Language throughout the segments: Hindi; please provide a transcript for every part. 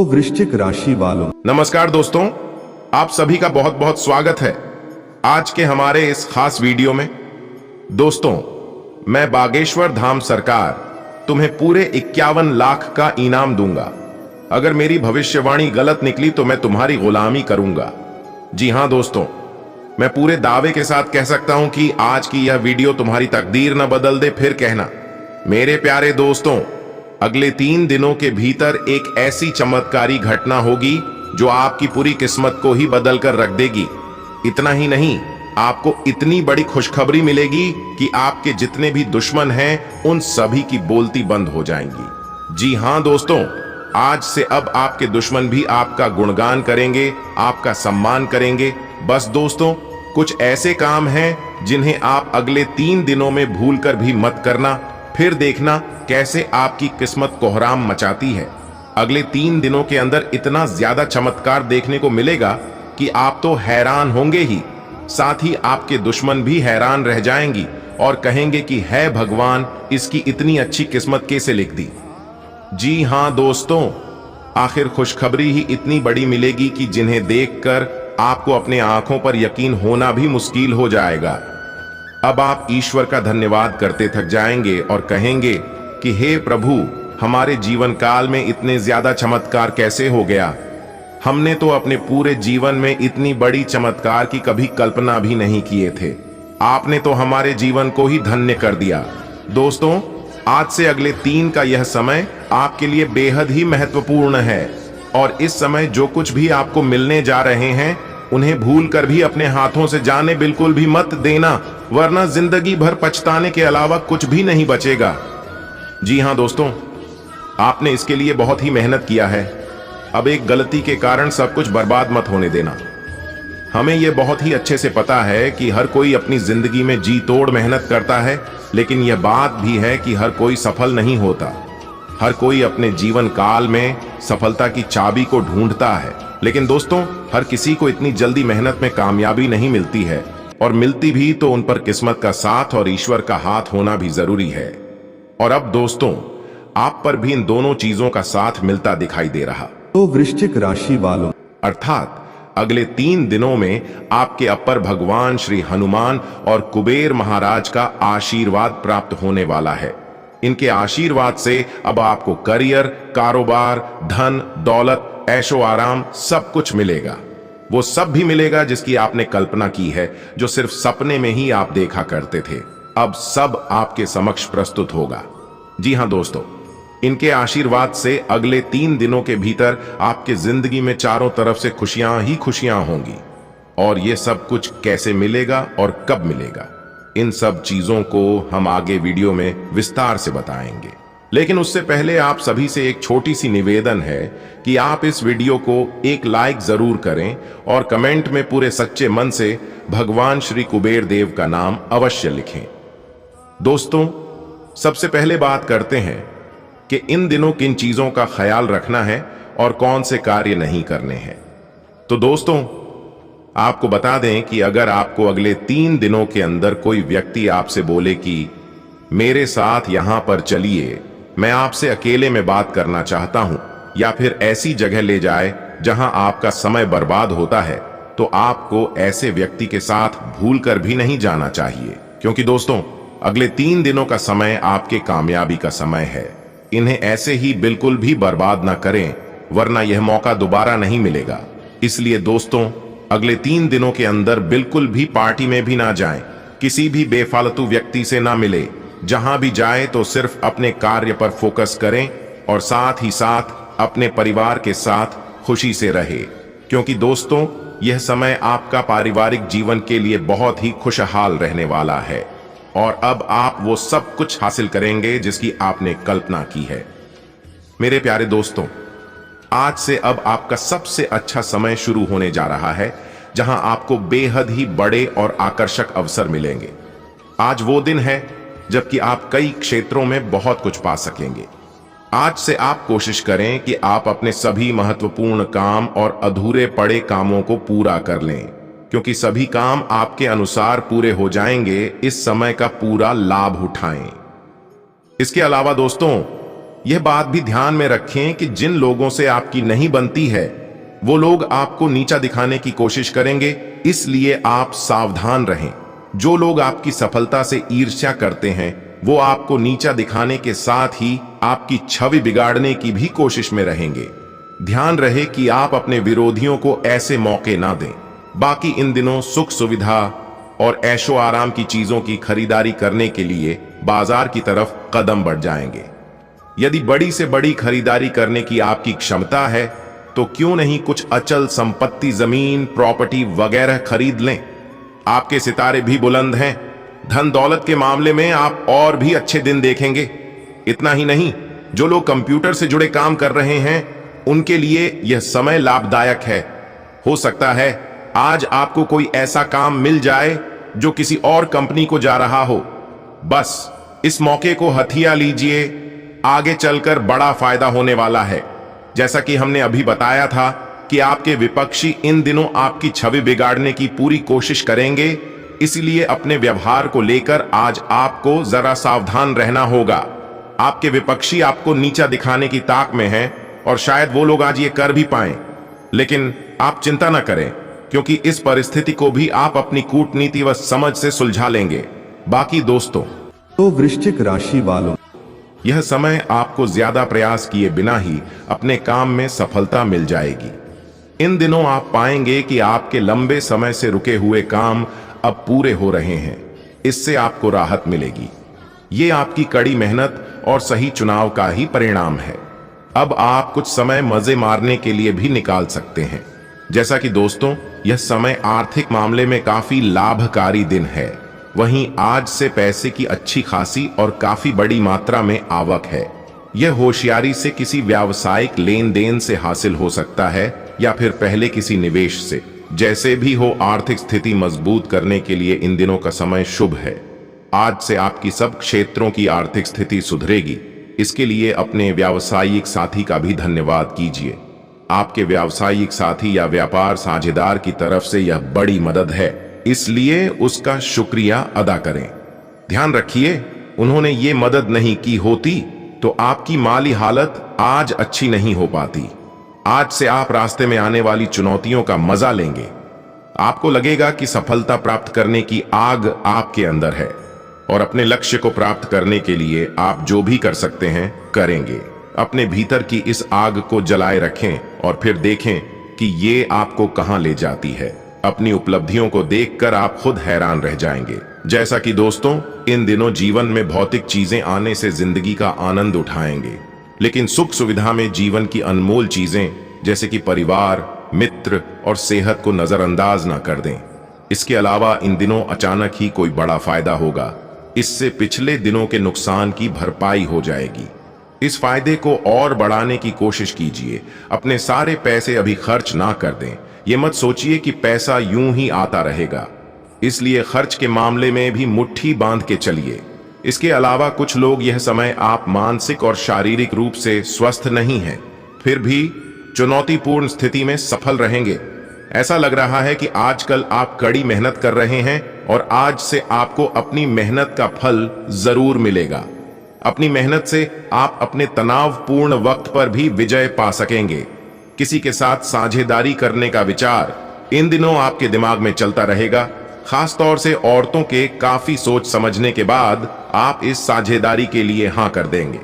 तो वृश्चिक राशि वालों, नमस्कार दोस्तों, आप सभी का बहुत बहुत स्वागत है आज के हमारे इस खास वीडियो में। दोस्तों, मैं बागेश्वर धाम सरकार तुम्हें पूरे 51 लाख का इनाम दूंगा। अगर मेरी भविष्यवाणी गलत निकली तो मैं तुम्हारी गुलामी करूंगा। जी हां दोस्तों, मैं पूरे दावे के साथ कह सकता हूं कि आज की यह वीडियो तुम्हारी तकदीर न बदल दे। फिर कहना मेरे प्यारे दोस्तों, अगले 3 दिनों के भीतर एक ऐसी चमत्कारी घटना होगी जो आपकी पूरी किस्मत को ही बदल कर रख देगी। इतना ही नहीं, आपको इतनी बड़ी खुशखबरी मिलेगी कि आपके जितने भी दुश्मन हैं उन सभी की बोलती बंद हो जाएंगी। जी हां दोस्तों, आज से अब आपके दुश्मन भी आपका गुणगान करेंगे, आपका सम्मान करेंगे। बस दोस्तों, कुछ ऐसे काम हैं जिन्हें आप अगले 3 दिनों में भूलकर भी मत करना। फिर देखना कैसे आपकी किस्मत कोहराम मचाती है। अगले 3 दिनों के अंदर इतना ज्यादा चमत्कार देखने को मिलेगा कि आप तो हैरान होंगे ही, साथ ही आपके दुश्मन भी हैरान रह जाएंगी और कहेंगे कि है भगवान, इसकी इतनी अच्छी किस्मत कैसे लिख दी। जी हां दोस्तों, आखिर खुशखबरी ही इतनी बड़ी मिलेगी कि जिन्हें देखकर आपको अपने आंखों पर यकीन होना भी मुश्किल हो जाएगा। अब आप ईश्वर का धन्यवाद करते थक जाएंगे और कहेंगे कि हे प्रभु, हमारे जीवन काल में इतने ज्यादा चमत्कार कैसे हो गया। हमने तो अपने पूरे जीवन में इतनी बड़ी चमत्कार की कभी कल्पना भी नहीं किए थे। आपने तो हमारे जीवन को ही धन्य कर दिया। दोस्तों, आज से अगले 3 का यह समय आपके लिए बेहद ही महत्वपूर्ण है और इस समय जो कुछ भी आपको मिलने जा रहे हैं उन्हें भूल कर भी अपने हाथों से जाने बिल्कुल भी मत देना, वरना जिंदगी भर पछताने के अलावा कुछ भी नहीं बचेगा। जी हां दोस्तों, आपने इसके लिए बहुत ही मेहनत किया है। अब एक गलती के कारण सब कुछ बर्बाद मत होने देना। हमें यह बहुत ही अच्छे से पता है कि हर कोई अपनी जिंदगी में जी तोड़ मेहनत करता है, लेकिन यह बात भी है कि हर कोई सफल नहीं होता। हर कोई अपने जीवन काल में सफलता की चाबी को ढूंढता है, लेकिन दोस्तों, हर किसी को इतनी जल्दी मेहनत में कामयाबी नहीं मिलती है, और मिलती भी तो उन पर किस्मत का साथ और ईश्वर का हाथ होना भी जरूरी है। और अब दोस्तों, आप पर भी इन दोनों चीजों का साथ मिलता दिखाई दे रहा। तो वृश्चिक राशि वालों, अर्थात अगले 3 दिनों में आपके अपर भगवान श्री हनुमान और कुबेर महाराज का आशीर्वाद प्राप्त होने वाला है। इनके आशीर्वाद से अब आपको करियर, कारोबार, धन, दौलत, ऐशो आराम सब कुछ मिलेगा। वो सब भी मिलेगा जिसकी आपने कल्पना की है, जो सिर्फ सपने में ही आप देखा करते थे। अब सब आपके समक्ष प्रस्तुत होगा। जी हां दोस्तों, इनके आशीर्वाद से अगले 3 दिनों के भीतर आपके जिंदगी में चारों तरफ से खुशियां ही खुशियां होंगी। और ये सब कुछ कैसे मिलेगा और कब मिलेगा, इन सब चीजों को हम आगे वीडियो में विस्तार से बताएंगे। लेकिन उससे पहले आप सभी से एक छोटी सी निवेदन है कि आप इस वीडियो को एक लाइक जरूर करें और कमेंट में पूरे सच्चे मन से भगवान श्री कुबेर देव का नाम अवश्य लिखें। दोस्तों, सबसे पहले बात करते हैं कि इन दिनों किन चीजों का ख्याल रखना है और कौन से कार्य नहीं करने हैं। तो दोस्तों, आपको बता दें कि अगर आपको अगले 3 दिनों के अंदर कोई व्यक्ति आपसे बोले कि मेरे साथ यहां पर चलिए, मैं आपसे अकेले में बात करना चाहता हूं, या फिर ऐसी जगह ले जाए जहां आपका समय बर्बाद होता है, तो आपको ऐसे व्यक्ति के साथ भूलकर भी नहीं जाना चाहिए। क्योंकि दोस्तों, अगले 3 दिनों का समय आपके कामयाबी का समय है। इन्हें ऐसे ही बिल्कुल भी बर्बाद ना करें, वरना यह मौका दोबारा नहीं मिलेगा। इसलिए दोस्तों, अगले 3 दिनों के अंदर बिल्कुल भी पार्टी में भी ना जाएं, किसी भी बेफालतू व्यक्ति से ना मिले। जहां भी जाए तो सिर्फ अपने कार्य पर फोकस करें और साथ ही साथ अपने परिवार के साथ खुशी से रहे। क्योंकि दोस्तों, यह समय आपका पारिवारिक जीवन के लिए बहुत ही खुशहाल रहने वाला है और अब आप वो सब कुछ हासिल करेंगे जिसकी आपने कल्पना की है। मेरे प्यारे दोस्तों, आज से अब आपका सबसे अच्छा समय शुरू होने जा रहा है, जहां आपको बेहद ही बड़े और आकर्षक अवसर मिलेंगे। आज वो दिन है जबकि आप कई क्षेत्रों में बहुत कुछ पा सकेंगे। आज से आप कोशिश करें कि आप अपने सभी महत्वपूर्ण काम और अधूरे पड़े कामों को पूरा कर लें, क्योंकि सभी काम आपके अनुसार पूरे हो जाएंगे। इस समय का पूरा लाभ उठाएं। इसके अलावा दोस्तों, यह बात भी ध्यान में रखें कि जिन लोगों से आपकी नहीं बनती है वो लोग आपको नीचा दिखाने की कोशिश करेंगे, इसलिए आप सावधान रहें। जो लोग आपकी सफलता से ईर्ष्या करते हैं वो आपको नीचा दिखाने के साथ ही आपकी छवि बिगाड़ने की भी कोशिश में रहेंगे। ध्यान रहे कि आप अपने विरोधियों को ऐसे मौके ना दें। बाकी इन दिनों सुख सुविधा और ऐशो आराम की चीजों की खरीदारी करने के लिए बाजार की तरफ कदम बढ़ जाएंगे। यदि बड़ी से बड़ी खरीदारी करने की आपकी क्षमता है तो क्यों नहीं कुछ अचल संपत्ति, जमीन, प्रॉपर्टी वगैरह खरीद लें। आपके सितारे भी बुलंद हैं। धन दौलत के मामले में आप और भी अच्छे दिन देखेंगे। इतना ही नहीं, जो लोग कंप्यूटर से जुड़े काम कर रहे हैं उनके लिए यह समय लाभदायक है। हो सकता है आज आपको कोई ऐसा काम मिल जाए जो किसी और कंपनी को जा रहा हो। बस इस मौके को हथिया लीजिए, आगे चलकर बड़ा फायदा होने वाला है। जैसा कि हमने अभी बताया था कि आपके विपक्षी इन दिनों आपकी छवि बिगाड़ने की पूरी कोशिश करेंगे, इसलिए अपने व्यवहार को लेकर आज आपको जरा सावधान रहना होगा। आपके विपक्षी आपको नीचा दिखाने की ताक में हैं और शायद वो लोग आज ये कर भी पाएं, लेकिन आप चिंता न करें क्योंकि इस परिस्थिति को भी आप अपनी कूटनीति व समझ से सुलझा लेंगे। बाकी दोस्तों, तो वृश्चिक राशि वालों, यह समय आपको ज्यादा प्रयास किए बिना ही अपने काम में सफलता मिल जाएगी। इन दिनों आप पाएंगे कि आपके लंबे समय से रुके हुए काम अब पूरे हो रहे हैं। इससे आपको राहत मिलेगी। ये आपकी कड़ी मेहनत और सही चुनाव का ही परिणाम है। अब आप कुछ समय मजे मारने के लिए भी निकाल सकते हैं। जैसा कि दोस्तों, यह समय आर्थिक मामले में काफी लाभकारी दिन है। वहीं आज से पैसे की अच्छी खासी और काफी बड़ी मात्रा में आवक है। यह होशियारी से किसी व्यावसायिक लेन देन से हासिल हो सकता है या फिर पहले किसी निवेश से। जैसे भी हो, आर्थिक स्थिति मजबूत करने के लिए इन दिनों का समय शुभ है। आज से आपकी सब क्षेत्रों की आर्थिक स्थिति सुधरेगी। इसके लिए अपने व्यावसायिक साथी का भी धन्यवाद कीजिए। आपके व्यावसायिक साथी या व्यापार साझेदार की तरफ से यह बड़ी मदद है, इसलिए उसका शुक्रिया अदा करें। ध्यान रखिए, उन्होंने ये मदद नहीं की होती तो आपकी माली हालत आज अच्छी नहीं हो पाती। आज से आप रास्ते में आने वाली चुनौतियों का मजा लेंगे। आपको लगेगा कि सफलता प्राप्त करने की आग आपके अंदर है और अपने लक्ष्य को प्राप्त करने के लिए आप जो भी कर सकते हैं करेंगे। अपने भीतर की इस आग को जलाए रखें और फिर देखें कि ये आपको कहां ले जाती है। अपनी उपलब्धियों को देखकर आप खुद हैरान रह जाएंगे। जैसा कि दोस्तों, इन दिनों जीवन में भौतिक चीजें आने से जिंदगी का आनंद उठाएंगे, लेकिन सुख सुविधा में जीवन की अनमोल चीजें जैसे कि परिवार, मित्र और सेहत को नजरअंदाज ना कर दें। इसके अलावा इन दिनों अचानक ही कोई बड़ा फायदा होगा। इससे पिछले दिनों के नुकसान की भरपाई हो जाएगी। इस फायदे को और बढ़ाने की कोशिश कीजिए। अपने सारे पैसे अभी खर्च ना कर दें। ये मत सोचिए कि पैसा यूं ही आता रहेगा, इसलिए खर्च के मामले में भी मुट्ठी बांध के चलिए। इसके अलावा कुछ लोग यह समय आप मानसिक और शारीरिक रूप से स्वस्थ नहीं हैं, फिर भी चुनौतीपूर्ण स्थिति में सफल रहेंगे। ऐसा लग रहा है कि आजकल आप कड़ी मेहनत कर रहे हैं और आज से आपको अपनी मेहनत का फल जरूर मिलेगा। अपनी मेहनत से आप अपने तनावपूर्ण वक्त पर भी विजय पा सकेंगे। किसी के साथ साझेदारी करने का विचार इन दिनों आपके दिमाग में चलता रहेगा। खास तौर से औरतों के काफी सोच समझने के बाद आप इस साझेदारी के लिए हां कर देंगे।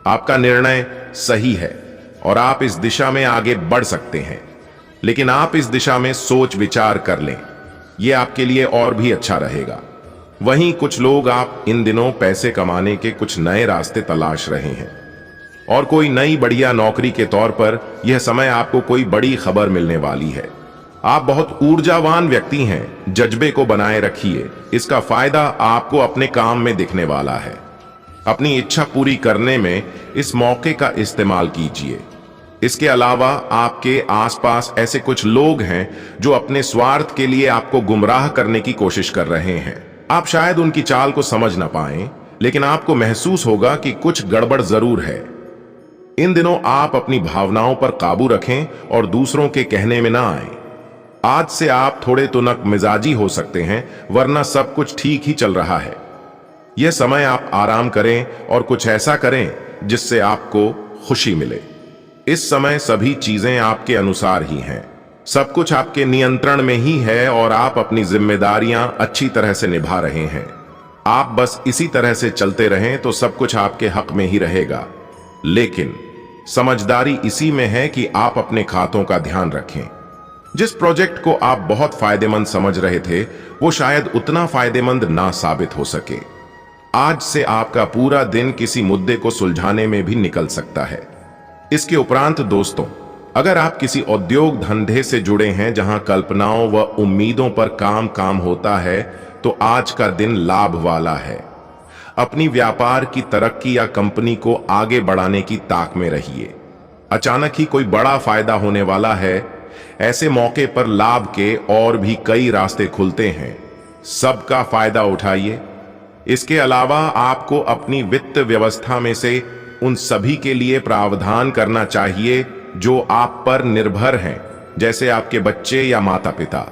आपका निर्णय सही है और आप इस दिशा में आगे बढ़ सकते हैं, लेकिन आप इस दिशा में सोच विचार कर लें। यह आपके लिए और भी अच्छा रहेगा। वहीं कुछ लोग आप इन दिनों पैसे कमाने के कुछ नए रास्ते तलाश रहे हैं और कोई नई बढ़िया नौकरी के तौर पर यह समय आपको कोई बड़ी खबर मिलने वाली है। आप बहुत ऊर्जावान व्यक्ति हैं, जज्बे को बनाए रखिए। इसका फायदा आपको अपने काम में दिखने वाला है। अपनी इच्छा पूरी करने में इस मौके का इस्तेमाल कीजिए। इसके अलावा आपके आसपास ऐसे कुछ लोग हैं जो अपने स्वार्थ के लिए आपको गुमराह करने की कोशिश कर रहे हैं। आप शायद उनकी चाल को समझ ना पाएं, लेकिन आपको महसूस होगा कि कुछ गड़बड़ जरूर है। इन दिनों आप अपनी भावनाओं पर काबू रखें और दूसरों के कहने में ना आए। आज से आप थोड़े तुनक मिजाजी हो सकते हैं, वरना सब कुछ ठीक ही चल रहा है। यह समय आप आराम करें और कुछ ऐसा करें जिससे आपको खुशी मिले। इस समय सभी चीजें आपके अनुसार ही हैं, सब कुछ आपके नियंत्रण में ही है और आप अपनी जिम्मेदारियां अच्छी तरह से निभा रहे हैं। आप बस इसी तरह से चलते रहें तो सब कुछ आपके हक में ही रहेगा। लेकिन समझदारी इसी में है कि आप अपने खातों का ध्यान रखें। जिस प्रोजेक्ट को आप बहुत फायदेमंद समझ रहे थे वो शायद उतना फायदेमंद ना साबित हो सके। आज से आपका पूरा दिन किसी मुद्दे को सुलझाने में भी निकल सकता है। इसके उपरांत दोस्तों, अगर आप किसी उद्योग धंधे से जुड़े हैं जहां कल्पनाओं व उम्मीदों पर काम होता है तो आज का दिन लाभ वाला है। अपनी व्यापार की तरक्की या कंपनी को आगे बढ़ाने की ताक में रहिए। अचानक ही कोई बड़ा फायदा होने वाला है। ऐसे मौके पर लाभ के और भी कई रास्ते खुलते हैं, सबका फायदा उठाइए। इसके अलावा आपको अपनी वित्त व्यवस्था में से उन सभी के लिए प्रावधान करना चाहिए जो आप पर निर्भर हैं, जैसे आपके बच्चे या माता पिता।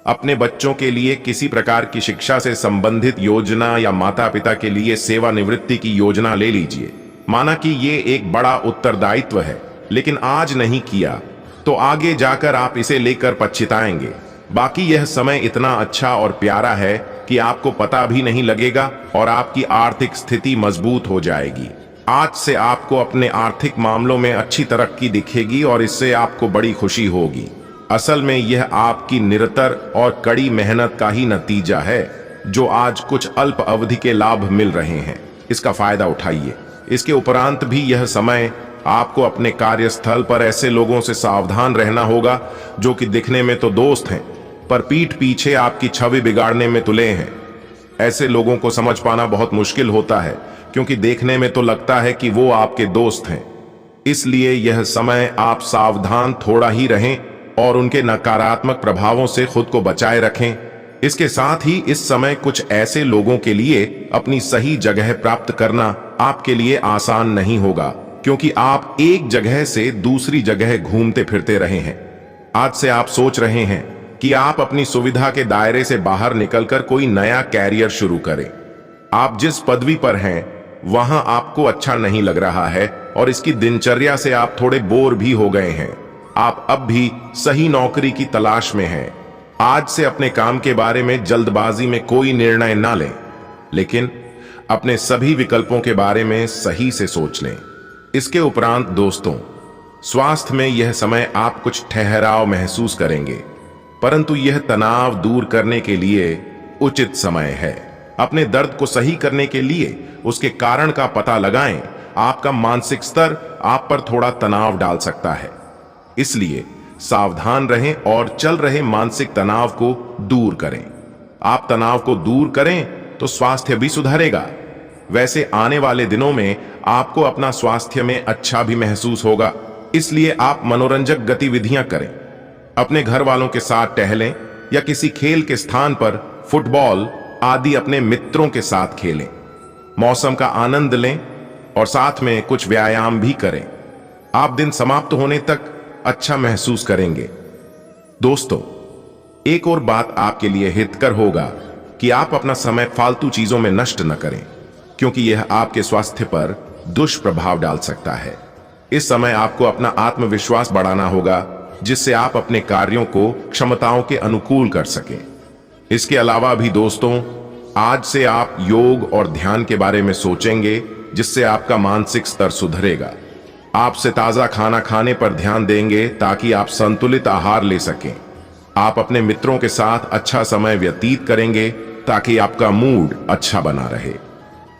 अपने बच्चों के लिए किसी प्रकार की शिक्षा से संबंधित योजना या माता पिता के लिए सेवानिवृत्ति की योजना ले लीजिए। माना कि ये एक बड़ा उत्तरदायित्व है, लेकिन आज नहीं किया तो आगे जाकर आप इसे लेकर पछताएंगे। बाकी यह समय इतना अच्छा और प्यारा है कि आपको पता भी नहीं लगेगा और आपकी आर्थिक स्थिति मजबूत हो जाएगी। आज से आपको अपने आर्थिक मामलों में अच्छी तरक्की दिखेगी और इससे आपको बड़ी खुशी होगी। असल में यह आपकी निरंतर और कड़ी मेहनत का ही नतीजा है जो आज कुछ अल्प अवधि के लाभ मिल रहे हैं। इसका फायदा उठाइए। इसके उपरांत भी यह समय आपको अपने कार्यस्थल पर ऐसे लोगों से सावधान रहना होगा जो कि दिखने में तो दोस्त हैं पर पीठ पीछे आपकी छवि बिगाड़ने में तुले हैं। ऐसे लोगों को समझ पाना बहुत मुश्किल होता है क्योंकि देखने में तो लगता है कि वो आपके दोस्त हैं। इसलिए यह समय आप सावधान थोड़ा ही रहें और उनके नकारात्मक प्रभावों से खुद को बचाए रखें। इसके साथ ही इस समय कुछ ऐसे लोगों के लिए अपनी सही जगह प्राप्त करना आपके लिए आसान नहीं होगा क्योंकि आप एक जगह से दूसरी जगह घूमते फिरते रहे हैं। आज से आप सोच रहे हैं कि आप अपनी सुविधा के दायरे से बाहर निकलकर कोई नया कैरियर शुरू करें। आप जिस पदवी पर हैं वहां आपको अच्छा नहीं लग रहा है और इसकी दिनचर्या से आप थोड़े बोर भी हो गए हैं। आप अब भी सही नौकरी की तलाश में हैं। आज से अपने काम के बारे में जल्दबाजी में कोई निर्णय ना लें, लेकिन अपने सभी विकल्पों के बारे में सही से सोच लें। इसके उपरांत दोस्तों, स्वास्थ्य में यह समय आप कुछ ठहराव महसूस करेंगे, परंतु यह तनाव दूर करने के लिए उचित समय है। अपने दर्द को सही करने के लिए उसके कारण का पता लगाएं। आपका मानसिक स्तर आप पर थोड़ा तनाव डाल सकता है, इसलिए सावधान रहें और चल रहे मानसिक तनाव को दूर करें। आप तनाव को दूर करें तो स्वास्थ्य भी सुधरेगा। वैसे आने वाले दिनों में आपको अपना स्वास्थ्य में अच्छा भी महसूस होगा, इसलिए आप मनोरंजक गतिविधियां करें। अपने घर वालों के साथ टहलें या किसी खेल के स्थान पर फुटबॉल आदि अपने मित्रों के साथ खेलें। मौसम का आनंद लें और साथ में कुछ व्यायाम भी करें। आप दिन समाप्त होने तक अच्छा महसूस करेंगे। दोस्तों, एक और बात आपके लिए हितकर होगा कि आप अपना समय फालतू चीजों में नष्ट न करें, क्योंकि यह आपके स्वास्थ्य पर दुष्प्रभाव डाल सकता है। इस समय आपको अपना आत्मविश्वास बढ़ाना होगा, जिससे आप अपने कार्यों को क्षमताओं के अनुकूल कर सकें। इसके अलावा भी दोस्तों, आज से आप योग और ध्यान के बारे में सोचेंगे, जिससे आपका मानसिक स्तर सुधरेगा। आपसे ताजा खाना खाने पर ध्यान देंगे ताकि आप संतुलित आहार ले सकें। आप अपने मित्रों के साथ अच्छा समय व्यतीत करेंगे ताकि आपका मूड अच्छा बना रहे।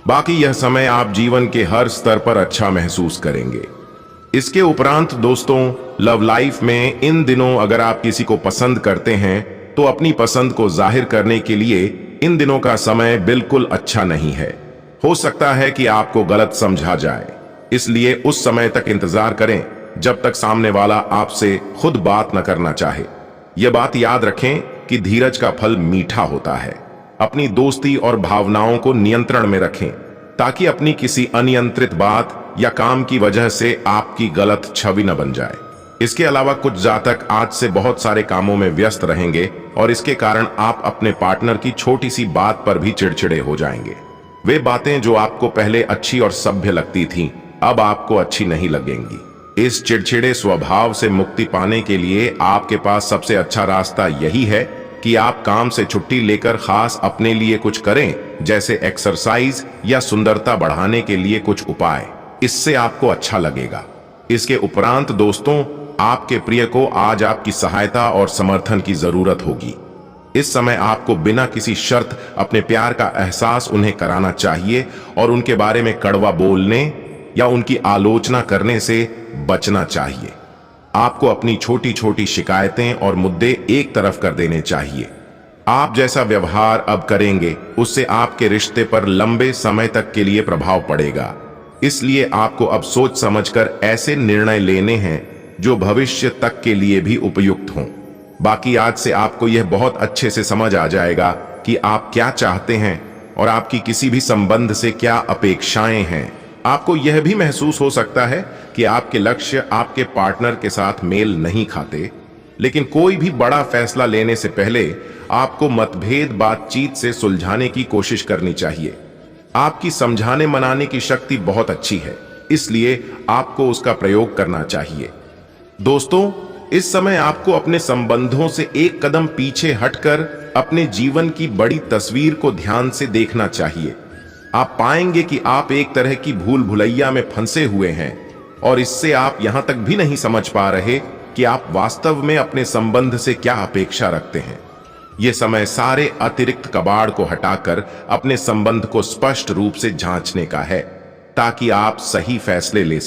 बाकी यह समय आप जीवन के हर स्तर पर अच्छा महसूस करेंगे। इसके उपरांत दोस्तों, लव लाइफ में इन दिनों अगर आप किसी को पसंद करते हैं तो अपनी पसंद को जाहिर करने के लिए इन दिनों का समय बिल्कुल अच्छा नहीं है। हो सकता है कि आपको गलत समझा जाए, इसलिए उस समय तक इंतजार करें जब तक सामने वाला आपसे खुद बात न करना चाहे। यह बात याद रखें कि धीरज का फल मीठा होता है। अपनी दोस्ती और भावनाओं को नियंत्रण में रखें ताकि अपनी किसी अनियंत्रित बात या काम की वजह से आपकी गलत छवि न बन जाए। इसके अलावा कुछ जातक आज से बहुत सारे कामों में व्यस्त रहेंगे और इसके कारण आप अपने पार्टनर की छोटी सी बात पर भी चिड़चिड़े हो जाएंगे। वे बातें जो आपको पहले अच्छी और सभ्य लगती थीं, अब आपको अच्छी नहीं लगेंगी। इस चिड़चिड़े स्वभाव से मुक्ति पाने के लिए आपके पास सबसे अच्छा रास्ता यही है कि आप काम से छुट्टी लेकर खास अपने लिए कुछ करें, जैसे एक्सरसाइज या सुंदरता बढ़ाने के लिए कुछ उपाय। इससे आपको अच्छा लगेगा। इसके उपरांत दोस्तों, आपके प्रिय को आज आपकी सहायता और समर्थन की जरूरत होगी। इस समय आपको बिना किसी शर्त अपने प्यार का एहसास उन्हें कराना चाहिए और उनके बारे में कड़वा बोलने या उनकी आलोचना करने से बचना चाहिए। आपको अपनी छोटी छोटी शिकायतें और मुद्दे एक तरफ कर देने चाहिए। आप जैसा व्यवहार अब करेंगे, उससे आपके रिश्ते पर लंबे समय तक के लिए प्रभाव पड़ेगा। इसलिए आपको अब सोच समझकर ऐसे निर्णय लेने हैं जो भविष्य तक के लिए भी उपयुक्त हों। बाकी आज से आपको यह बहुत अच्छे से समझ आ जाएगा कि आप क्या चाहते हैं और आपकी किसी भी संबंध से क्या अपेक्षाएं हैं। आपको यह भी महसूस हो सकता है कि आपके लक्ष्य आपके पार्टनर के साथ मेल नहीं खाते, लेकिन कोई भी बड़ा फैसला लेने से पहले आपको मतभेद बातचीत से सुलझाने की कोशिश करनी चाहिए। आपकी समझाने मनाने की शक्ति बहुत अच्छी है, इसलिए आपको उसका प्रयोग करना चाहिए। दोस्तों, इस समय आपको अपने संबंधों से एक कदम पीछे हटकर अपने जीवन की बड़ी तस्वीर को ध्यान से देखना चाहिए। आप पाएंगे कि आप एक तरह की भूल भुलैया में फंसे हुए हैं और इससे आप यहां तक भी नहीं समझ पा रहे कि आप वास्तव में अपने संबंध से क्या अपेक्षा रखते हैं। यह समय सारे अतिरिक्त कबाड़ को हटाकर अपने संबंध को स्पष्ट रूप से जांचने का है, ताकि आप सही फैसले ले सकें।